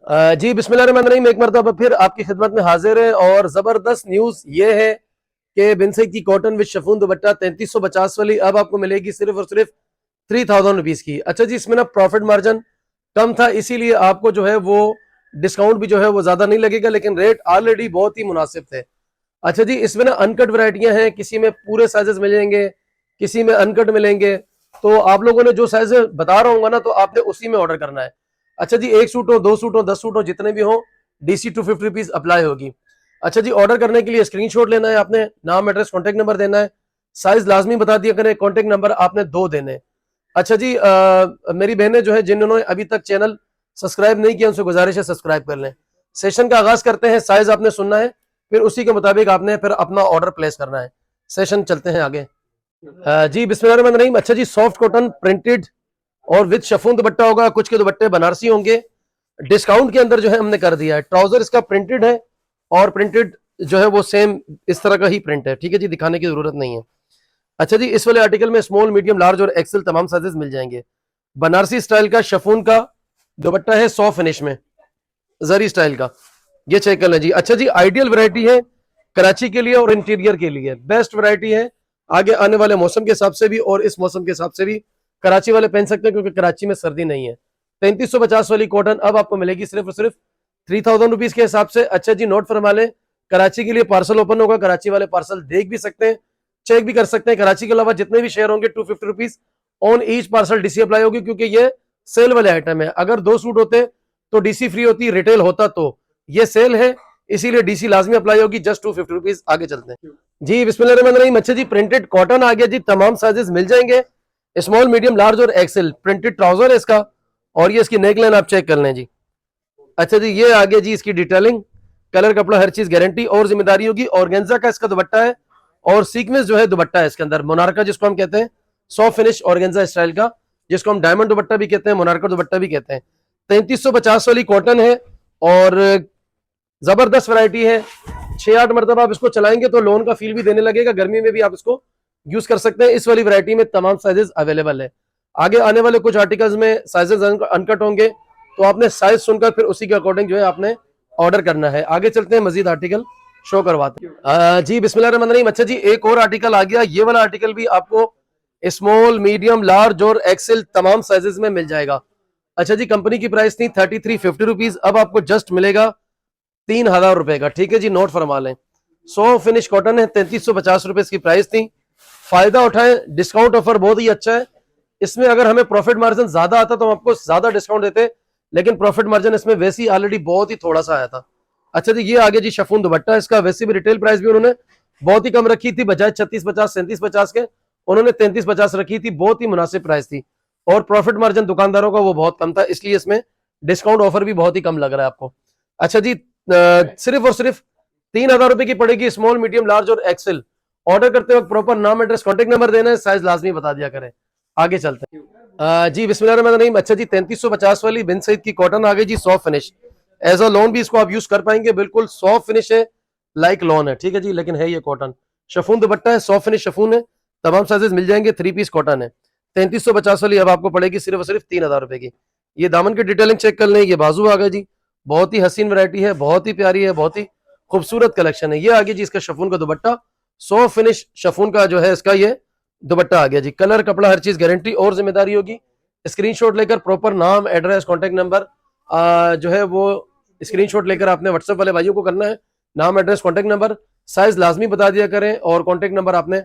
जी बिस्मिल्लाहिर्रहमानिर्रहीम। एक मरतबा फिर आपकी खिदमत में हाजिर है और जबरदस्त न्यूज ये है कि बिनसई की कॉटन विद शफून दुपट्टा 3350 वाली अब आपको मिलेगी सिर्फ और सिर्फ 3000 रुपीज की। अच्छा जी, इसमें ना प्रॉफिट मार्जिन कम था, इसीलिए आपको जो है वो डिस्काउंट भी जो है वो ज्यादा नहीं लगेगा, लेकिन रेट ऑलरेडी बहुत ही मुनासिब थे। अच्छा जी, इसमें ना अनकट वैरायटियां हैं, किसी में पूरे साइजेस मिलेंगे, किसी में अनकट मिलेंगे। तो आप लोगों ने जो साइज बता रहा हूँ ना, तो आपने उसी में ऑर्डर करना है। अच्छा जी, एक सूट हो, दो सूट हो, 10 सूट हो, जितने भी हो, DC 250 रुपीज अप्लाई होगी। अच्छा जी, ऑर्डर करने के लिए स्क्रीनशॉट लेना है आपने, नाम एड्रेस कॉन्टेक्ट नंबर देना है, साइज लाजमी बता दिया करें, कॉन्टेक्ट नंबर आपने 2 देने। अच्छा जी, मेरी बहनें जो है जिन्होंने अभी तक चैनल सब्सक्राइब नहीं किया, उनसे गुजारिश है सब्सक्राइब कर लें। सेशन का आगाज करते हैं, साइज आपने सुनना है, फिर उसी के मुताबिक आपने फिर अपना ऑर्डर प्लेस करना है। सेशन चलते हैं आगे। जी बिस्मिल्लाहिर्रहमानिर्रहीम। अच्छा जी, सॉफ्ट कॉटन प्रिंटेड और विद शफून दुपट्टा होगा, कुछ के दुपट्टे बनारसी होंगे। डिस्काउंट के अंदर जो है हमने कर दिया है, ट्राउजर इसका प्रिंटेड है और प्रिंटेड जो है वो सेम इस तरह का ही प्रिंट है। ठीक है जी, दिखाने की जरूरत नहीं है। अच्छा जी, इस वाले आर्टिकल में स्मॉल, मीडियम, लार्ज और एक्सेल तमाम साइजेस मिल जाएंगे। बनारसी स्टाइल का शफून का दुपट्टा है, 100 फिनिश में, जरी स्टाइल का, ये चेक कर लें जी। अच्छा जी, आइडियल वैरायटी है कराची के लिए और इंटीरियर के लिए, बेस्ट वैरायटी है। आगे आने वाले मौसम के हिसाब से भी और इस मौसम के हिसाब से भी कराची वाले पहन सकते हैं, क्योंकि कराची में सर्दी नहीं है। 3350 वाली कॉटन अब आपको मिलेगी सिर्फ और सिर्फ 3000 रुपीज के हिसाब से। अच्छा जी, नोट फरमा लें, कराची के लिए पार्सल ओपन होगा, कराची वाले पार्सल देख भी सकते हैं, चेक भी कर सकते हैं। कराची के अलावा जितने भी शेयर होंगे 250 rupees on each parcel DC apply होगी, क्योंकि ये सेल वाले आइटम है। अगर 2 सूट होते तो DC फ्री होती, रिटेल होता तो। ये सेल है, इसीलिए DC लाजमी अप्लाई होगी, जस्ट 250 रुपीज। आगे चलते हैं जी बिस्मिल्लाहिर्रहमानिर्रहीम। अच्छा जी, प्रिंटेड कॉटन आ गया जी, तमाम साइजेस मिल जाएंगे, स्मॉल, मीडियम, लार्ज और एक्सेल। प्रिंटेड ट्राउजर है इसका, और ये इसकी नेकलाइन आप चेक कर लें जी। अच्छा जी, ये आ गया जी इसकी डिटेलिंग, कलर, कपड़ा, हर चीज गारंटी और जिम्मेदारी होगी। ऑर्गेन्जा का इसका दुपट्टा है और सीक्वेंस जो है दुपट्टा है इसके अंदर, मोनार्का जिसको हम कहते हैं, सॉफ्ट फिनिश ऑर्गेन्जा स्टाइल का, जिसको हम डायमंड दुपट्टा भी कहते हैं, मोनार्का दुपट्टा भी कहते हैं। 3350 वाली कॉटन है और जबरदस्त वैरायटी है। 6-8 मरतबा आप इसको चलाएंगे तो लोन का फील भी देने लगेगा, गर्मी में भी आप इसको यूज कर सकते हैं। इस वाली वैरायटी में तमाम साइजेस अवेलेबल है। आगे आने वाले कुछ आर्टिकल्स में साइजेस अनकट होंगे, तो आपने साइज सुनकर फिर उसी के अकॉर्डिंग जो है आपने ऑर्डर करना है। आगे चलते हैं, मजीद आर्टिकल शो करवाते हैं। जी बिस्मिल्लाहिर्रहमानिर्रहीम। अच्छा जी, एक और आर्टिकल आ गया, ये वाला आर्टिकल भी आपको स्मॉल, मीडियम, लार्ज और एक्सेल तमाम साइजेस में मिल जाएगा। अच्छा जी, कंपनी की प्राइस थी 3350 रुपीज, अब आपको जस्ट मिलेगा 3000 रुपए का। ठीक है जी, नोट फरमा लें। 100 फिनिश कॉटन है, 3350 रुपए की प्राइस थी। फायदा उठाएं, डिस्काउंट ऑफर बहुत ही अच्छा है। इसमें अगर हमें प्रॉफिट मार्जिन ज्यादा आता तो हम आपको ज्यादा डिस्काउंट देते, लेकिन प्रॉफिट मार्जिन इसमें वैसे ही ऑलरेडी बहुत ही थोड़ा सा आया था। अच्छा जी, ये आगे जी शफून दुपट्टा, इसका वैसे भी रिटेल प्राइस भी उन्होंने बहुत ही कम रखी थी, बजाय 3650 3750 के उन्होंने 3350 रखी थी, बहुत ही मुनासिब प्राइस थी। और प्रॉफिट मार्जिन दुकानदारों का वो बहुत कम था, इसलिए इसमें डिस्काउंट ऑफर भी बहुत ही कम लग रहा है आपको। अच्छा जी, सिर्फ और सिर्फ 3000 रुपए की पड़ेगी, स्मॉल, मीडियम, लार्ज और एक्सेल। ऑर्डर करते वक्त प्रॉपर नाम, एड्रेस, कॉन्टेक्ट नंबर देना है, साइज लाजमी बता दिया करें। आगे चलते हैं जी बिस्मिल्लाहिर्रहमानिर्रहीम। अच्छा जी, 3350 वाली बिन सईद की कॉटन आ गई जी, soft finish, as a lawn भी इसको आप यूज कर पाएंगे, बिल्कुल सॉफ्ट फिनिश है, लाइक लोन है। ठीक है जी, लेकिन है ये कॉटन, शफून दुपट्टा है, सॉफ्ट फिनिश शफून है, तमाम साइजेस मिल जाएंगे, 3 पीस कॉटन है। 3350 वाली अब आपको पड़ेगी सिर्फ और सिर्फ 3000 रुपए की। ये दामन की डिटेलिंग चेक कर लें, ये बाजू आ गया जी, बहुत ही हसीन वैरायटी है, बहुत ही प्यारी है, बहुत ही खूबसूरत कलेक्शन है। ये आ गया जी इसका शफून का दुपट्टा, सॉफ्ट फिनिश शफून का जो है इसका ये दुपट्टा आ गया जी। कलर, कपड़ा, हर चीज गारंटी और जिम्मेदारी होगी। स्क्रीनशॉट लेकर प्रॉपर नाम, एड्रेस, कॉन्टेक्ट नंबर जो है वो स्क्रीनशॉट लेकर आपने व्हाट्सएप वाले भाइयों को करना है। नाम, एड्रेस, कॉन्टेक्ट नंबर, साइज लाजमी बता दिया करें, और कॉन्टेक्ट नंबर आपने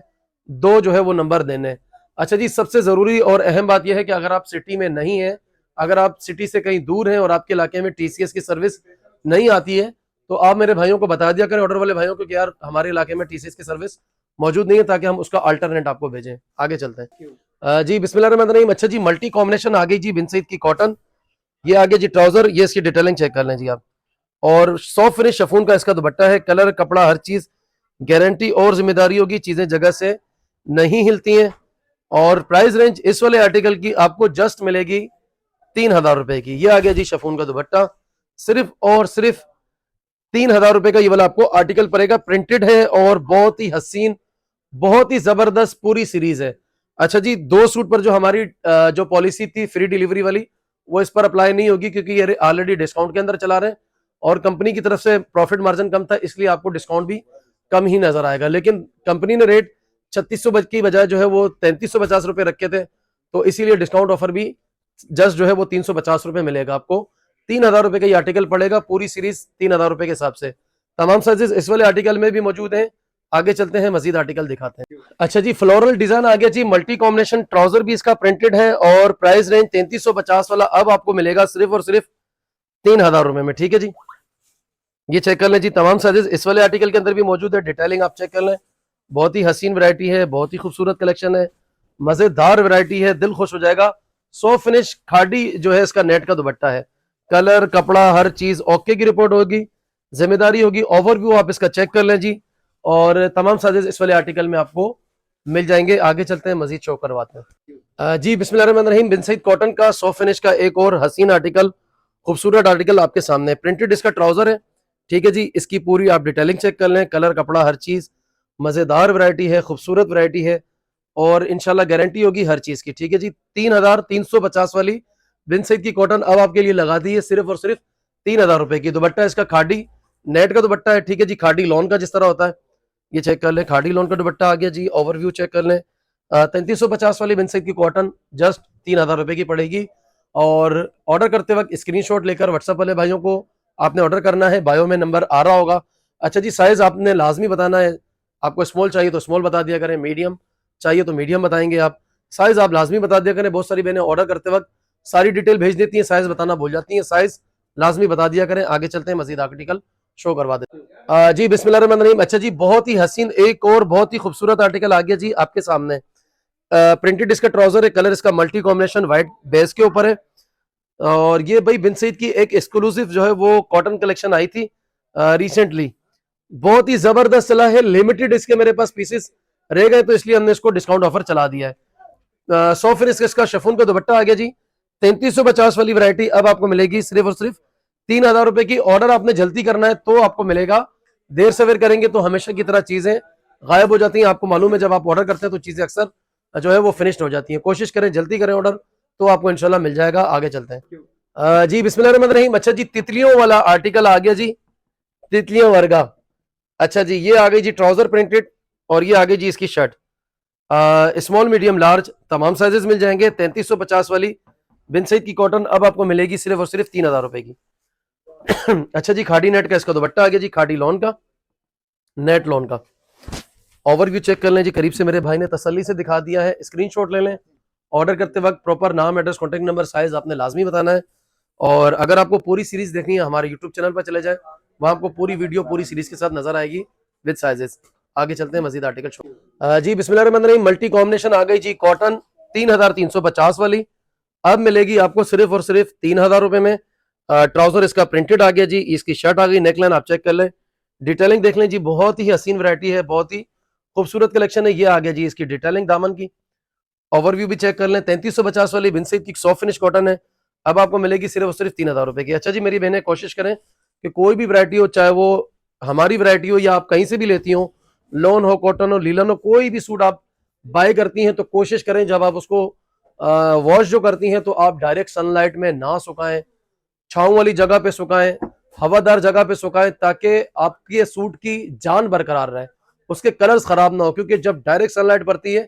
2 जो है वो नंबर देने। अच्छा जी, सबसे जरूरी और अहम बात यह है कि अगर आप सिटी में नहीं है, अगर आप सिटी से कहीं दूर हैं और आपके इलाके में TCS की सर्विस नहीं आती है, तो आप मेरे भाइयों को बता दिया करें, ऑर्डर वाले भाइयों को, कि यार हमारे इलाके में TCS की सर्विस मौजूद नहीं है, ताकि हम उसका अल्टरनेट आपको भेजें। आगे चलते हैं जी बिस्मिल्लाहिर्रहमानिर्रहीम। अच्छा जी, मल्टी कॉम्बिनेशन आ गई जी बिन सईद की कॉटन, ये आ गया जी ट्राउजर, ये इसकी डिटेलिंग चेक कर लें जी आप। और सॉफ्ट फिनिश शफून का इसका दुपट्टा है, कलर, कपड़ा, हर चीज गारंटी और जिम्मेदारी होगी, चीजें जगह से नहीं हिलती हैं। और प्राइस रेंज इस वाले आर्टिकल की आपको जस्ट मिलेगी 3000 रुपए की। ये आ गया जी शफून का दुपट्टा, सिर्फ और सिर्फ 3000 रुपए का ये वाला आपको आर्टिकल पड़ेगा। प्रिंटेड है और बहुत ही हसीन, बहुत ही जबरदस्त पूरी सीरीज है। अच्छा जी, 2 सूट पर जो हमारी जो पॉलिसी थी फ्री डिलीवरी वाली, वो इस पर अप्लाई नहीं होगी, क्योंकि ये ऑलरेडी डिस्काउंट के अंदर चला रहे हैं और कंपनी की तरफ से प्रॉफिट मार्जिन कम था, इसलिए आपको डिस्काउंट भी कम ही नजर आएगा। लेकिन कंपनी ने रेट 3600 की बजाय जो है वो 3350 रुपए रखे थे, तो इसीलिए डिस्काउंट ऑफर भी जस्ट जो है वो 350 रुपए मिलेगा आपको। 3000 रुपए का ये आर्टिकल पड़ेगा, पूरी सीरीज 3000 रुपए के हिसाब से। तमाम साइजेस इस वाले आर्टिकल में भी मौजूद हैं। आगे चलते हैं, मजीद आर्टिकल दिखाते हैं। अच्छा जी, फ्लोरल डिजाइन आ गया जी, मल्टी कॉम्बिनेशन ट्राउजर भी इसका प्रिंटेड है और प्राइस रेंज 3350 वाला अब आपको मिलेगा सिर्फ और सिर्फ 3000 रुपए में। ठीक है जी, ये चेक कर लें जी, तमाम साइजेस इस वाले आर्टिकल के अंदर भी मौजूद है। डिटेलिंग आप चेक कर लें, बहुत ही हसीन वैरायटी है, बहुत ही खूबसूरत कलेक्शन है, मजेदार वैरायटी है, दिल खुश हो जाएगा। सॉफ्ट फिनिश खादी जो है इसका नेट का दुपट्टा है, कलर कपड़ा हर चीज ओके की रिपोर्ट होगी, जिम्मेदारी होगी। ओवरव्यू आप इसका चेक कर लें जी, और तमाम साइजेस इस वाले आर्टिकल में आपको मिल जाएंगे। आगे चलते हैं, मजीद शो करवाते हैं। जी बिस्मिल्लाहिर्रहमानिर्रहीम, बिन सईद कॉटन का सॉफ्ट फिनिश का एक और हसीन आर्टिकल, खूबसूरत आर्टिकल आपके सामने। प्रिंटेड इसका ट्राउजर है। ठीक है जी, इसकी पूरी आप डिटेलिंग चेक कर लें, कलर कपड़ा हर चीज, मजेदार वैरायटी है, खूबसूरत वैरायटी है और इंशाल्लाह गारंटी होगी हर चीज की। ठीक है जी, 3350 वाली बिन सईद की कॉटन अब आपके लिए लगा दी है सिर्फ और सिर्फ 3000 रुपए की। दुपट्टा इसका खाड़ी नेट का दुपट्टा है। ठीक है जी, खाड़ी लॉन का जिस तरह होता है, ये चेक कर लें, खाड़ी लॉन का दुपट्टा आ गया जी। ओवरव्यू चेक कर लें, 3350 वाली बिन सईद की कॉटन जस्ट 3000 रुपए की पड़ेगी। और ऑर्डर करते वक्त स्क्रीनशॉट लेकर व्हाट्सएप वाले भाइयों को आपने ऑर्डर करना है, बायो में नंबर आ रहा होगा। अच्छा जी, साइज आपने लाजमी बताना है, आपको स्मॉल चाहिए तो स्मॉल बता दिया करें, मीडियम चाहिए तो मीडियम बताएंगे आप, साइज आप लाजमी बता दिया करें। बहुत सारी बहनें ऑर्डर करते वक्त सारी डिटेल भेज देती हैं, साइज बताना भूल जाती हैं, साइज लाजमी बता दिया करें। आगे चलते हैं, मजीद आर्टिकल शो करवा देते हैं। जी बिस्मिल्लाहिर्रहमानिर्रहीम, अच्छा जी, बहुत ही हसीन एक और बहुत ही खूबसूरत आर्टिकल आ गया जी आपके सामने। प्रिंटेड इसका ट्राउजर है, कलर इसका मल्टी कॉम्बिनेशन व्हाइट बेस के ऊपर है और ये भाई बिन सईद की एक एक्सक्लूसिव जो है वो कॉटन कलेक्शन आई थी रिसेंटली, बहुत ही जबरदस्त चला है। लिमिटेड इसके मेरे पास पीसेस रह गए, तो इसलिए हमने इसको डिस्काउंट ऑफर चला दिया है। सो फिर इसका शिफॉन का दुपट्टा आ गया जी। 3350 वाली वैरायटी अब आपको मिलेगी सिर्फ और सिर्फ 3000 रुपए की। ऑर्डर आपने जल्दी करना है तो आपको मिलेगा, देर सवेर करेंगे तो हमेशा की तरह चीजें गायब हो जाती हैं। आपको मालूम है, जब आप ऑर्डर करते हैं तो चीजें अक्सर जो है वो फिनिश्ड हो जाती हैं। कोशिश करें, जल्दी करें ऑर्डर, तो आपको इंशाल्लाह मिल जाएगा। आगे चलते हैं। जी बिस्मिल्लाहिर्रहमानिर्रहीम, अच्छा जी, तितलियों वाला आर्टिकल आ गया जी, तितलियों वर्गा। अच्छा जी, ये आ गई जी ट्राउजर प्रिंटेड और ये आ गई जी इसकी शर्ट, स्मॉल मीडियम लार्ज तमाम साइजेस मिल जाएंगे। 3350 वाली बिन सईद की कॉटन अब आपको मिलेगी सिर्फ और सिर्फ 3000 रुपए की। अच्छा जी, खाड़ी नेट का इसका दुपट्टा आ गया जी, खाड़ी लॉन का, नेट लॉन का। ओवरव्यू चेक कर लें जी, करीब से मेरे भाई ने तसल्ली से दिखा दिया है, स्क्रीनशॉट ले लें। ऑर्डर करते वक्त प्रॉपर नाम, एड्रेस, कॉन्टैक्ट नंबर, साइज आपने लाजमी बताना है। और अगर आपको पूरी सीरीज देखनी है, हमारे यूट्यूब चैनल पर चले जाए, वहां आपको पूरी वीडियो पूरी सीरीज के साथ नजर आएगी विद साइजेस। आगे चलते हैं, मजीद आर्टिकल शो। जी बिस्मिल्लाहिर्रहमानिर्रहीम, मल्टी कॉम्बिनेशन आ गई जी कॉटन 3350 वाली, अब मिलेगी आपको सिर्फ और सिर्फ 3000 रुपए में। ट्राउजर इसका प्रिंटेड आ गया जी, इसकी शर्ट आ गई, नेकलाइन आप चेक कर लें, डिटेलिंग देख लें जी, बहुत ही हसीन वैरायटी है, बहुत ही खूबसूरत कलेक्शन है। ये आ गया जी इसकी डिटेलिंग दामन की। ओवरव्यू भी चेक कर लें, 3350 वाली बिन सईद की सॉफ्ट फिनिश कॉटन है, अब आपको मिलेगी सिर्फ और सिर्फ 3000 रुपए की। अच्छा जी, मेरी बहनें कोशिश करें कि कोई भी वैरायटी हो, चाहे वो हमारी वैरायटी हो या आप कहीं से भी लेती हो, लॉन हो, कॉटन हो, लीलन हो, कोई भी सूट आप बाय करती हैं तो कोशिश करें जब आप उसको वॉश जो करती हैं तो आप डायरेक्ट सनलाइट में ना सुखाएं, छांव वाली जगह पे सुखाएं, हवादार जगह पे सुखाएं, ताकि आपके सूट की जान बरकरार रहे, उसके कलर्स खराब ना हो। क्योंकि जब डायरेक्ट सनलाइट पड़ती है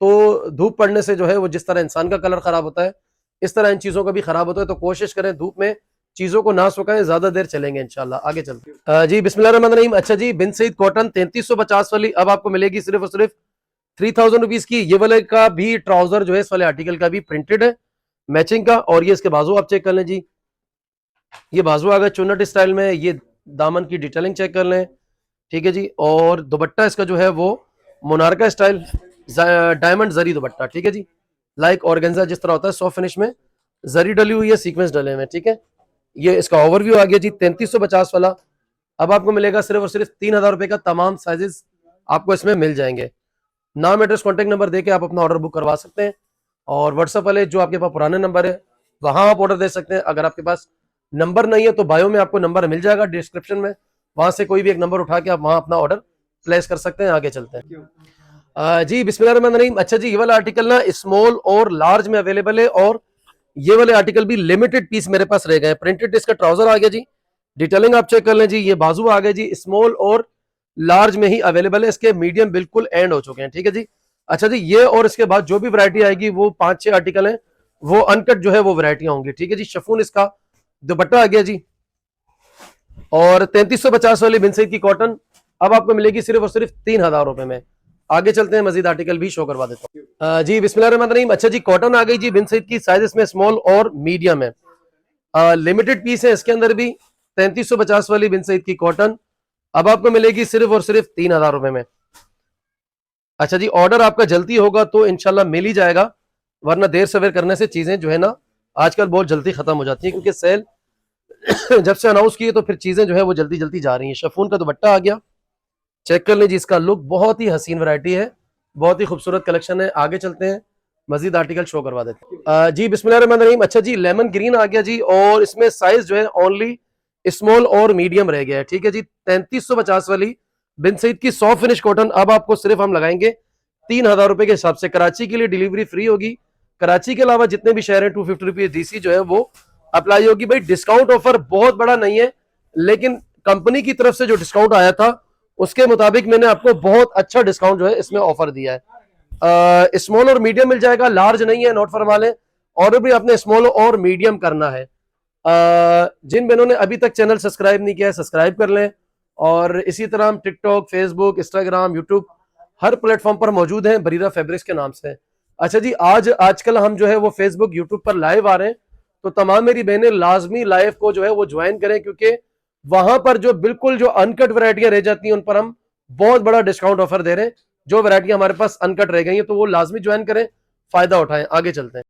तो धूप पड़ने से जो है वो जिस तरह इंसान का कलर खराब होता है, इस तरह इन चीजों का भी खराब होता है। तो कोशिश करें धूप में चीजों को ना सुखाएं, ज्यादा देर चलेंगे इंशाल्लाह। आगे चलते हैं। जी बिस्मिल्लाहिर्रहमानिर्रहीम, अच्छा जी, बिन सईद कॉटन 3350 वाली अब आपको मिलेगी सिर्फ और सिर्फ 3000 रुपीज की। ये वाले का भी ट्राउजर जो है इस वाले आर्टिकल का भी प्रिंटेड है मैचिंग का, और ये इसके बाजू आप चेक कर लें जी, ये बाजू आ गए चुन्नट स्टाइल में, ये दामन की डिटेलिंग चेक कर लें। ठीक है जी, और दुपट्टा इसका जो है वो मोनार्का स्टाइल डायमंड जरी दुपट्टा। ठीक है जी, लाइक ऑर्गेन्जा जिस तरह होता है सॉफ्ट फिनिश में, जरी डली हुई है, सीक्वेंस डले हुए। ठीक है, ये इसका ओवरव्यू आ गया जी 3350 वाला, अब आपको मिलेगा सिर्फ और सिर्फ 3000 रुपए का। तमाम साइजेस आपको इसमें मिल जाएंगे। नाम, एड्रेस, कॉन्टैक्ट नंबर देके आप अपना ऑर्डर बुक करवा सकते हैं, और व्हाट्सएप वाले जो आपके पास पुराने नंबर है वहां आप ऑर्डर दे सकते हैं। अगर आपके पास नंबर नहीं है तो बायो में आपको नंबर मिल जाएगा डिस्क्रिप्शन में, वहां से कोई भी एक नंबर उठा के आप वहां अपना ऑर्डर प्लेस कर सकते हैं। आगे चलते हैं। जी बिस्मिल्लाहिर्रहमानिर्रहीम, अच्छा जी, ये वाला आर्टिकल ना स्मॉल और लार्ज में अवेलेबल है, और ये वाले आर्टिकल भी लिमिटेड पीस मेरे पास रह गए। प्रिंटेड इसका ट्राउजर आ गया जी, डिटेलिंग आप चेक कर लें जी, ये बाजू आ गए जी, स्मॉल और लार्ज में ही अवेलेबल है, इसके मीडियम बिल्कुल एंड हो चुके हैं, ठीक है जी। अच्छा जी, ये और इसके बाद जो भी वैरायटी आएगी वो 5-6 आर्टिकल हैं, वो अनकट जो है वो वैरायटियां होंगी, ठीक है जी। शिफॉन इसका दुपट्टा आ गया जी, और 3350 वाली बिन सईद की कॉटन अब आपको मिलेगी सिर्फ और सिर्फ 3000 रुपए में। आगे चलते हैं, मजीद आर्टिकल भी शो करवा देता हूँ। जी बिस्मिल्लाहिर्रहमानिर्रहीम। अच्छा जी, कॉटन आ गई जी बिन सईद की, साइज इसमें स्मॉल और मीडियम है, लिमिटेड पीस है इसके अंदर भी। 3350 वाली बिन सईद की कॉटन अब आपको मिलेगी सिर्फ और सिर्फ 3000 रुपए में। अच्छा जी, ऑर्डर आपका जल्दी होगा तो इंशाल्लाह मिल ही जाएगा, वरना देर सवेर करने से चीजें जो है ना आजकल बहुत जल्दी खत्म हो जाती है, क्योंकि सेल जब से अनाउंस किए तो फिर चीजें जो है वो जल्दी जल्दी जा रही हैं। शिफॉन का दुपट्टा आ गया, चेक कर लीजिए इसका लुक, बहुत ही हसीन वैरायटी है, बहुत ही खूबसूरत कलेक्शन है। आगे चलते हैं, मजीद आर्टिकल शो करवा देते हैं। जी बिस्मिल्लाहिर्रहमानिर्रहीम। अच्छा जी, लेमन ग्रीन आ गया जी, और इसमें साइज जो है ओनली स्मॉल और मीडियम रह गया है, ठीक है जी। 3350 वाली बिन सईद की सॉफ्ट फिनिश कॉटन अब आपको सिर्फ हम लगाएंगे 3000 रुपए के हिसाब से। कराची के लिए डिलीवरी फ्री होगी, कराची के अलावा जितने भी शहर है 250 रुपीज डीसी जो है वो अप्लाई होगी। भाई डिस्काउंट ऑफर बहुत बड़ा नहीं है, लेकिन कंपनी की तरफ से जो डिस्काउंट आया था उसके मुताबिक मैंने आपको बहुत अच्छा डिस्काउंट जो है इसमें ऑफर दिया है। स्मॉल और मीडियम मिल जाएगा, लार्ज नहीं है, नोट फरमा लें। और भी आपने स्मॉल और मीडियम करना है। जिन बहनों ने अभी तक चैनल सब्सक्राइब नहीं किया है सब्सक्राइब कर लें, और इसी तरह हम टिकटॉक, फेसबुक, इंस्टाग्राम, यूट्यूब हर प्लेटफॉर्म पर मौजूद हैं बरीरा फैब्रिक्स के नाम से। अच्छा जी, आजकल हम जो है वो फेसबुक, यूट्यूब पर लाइव आ रहे हैं, तो तमाम मेरी बहनें लाजमी लाइव को जो है वो ज्वाइन करें, क्योंकि वहां पर जो बिल्कुल जो अनकट वैरायटियां रह जाती हैं उन पर हम बहुत बड़ा डिस्काउंट ऑफर दे रहे हैं। जो वैरायटियां हमारे पास अनकट रह गई हैं तो वो लाजमी ज्वाइन करें, फायदा उठाएं। आगे चलते हैं।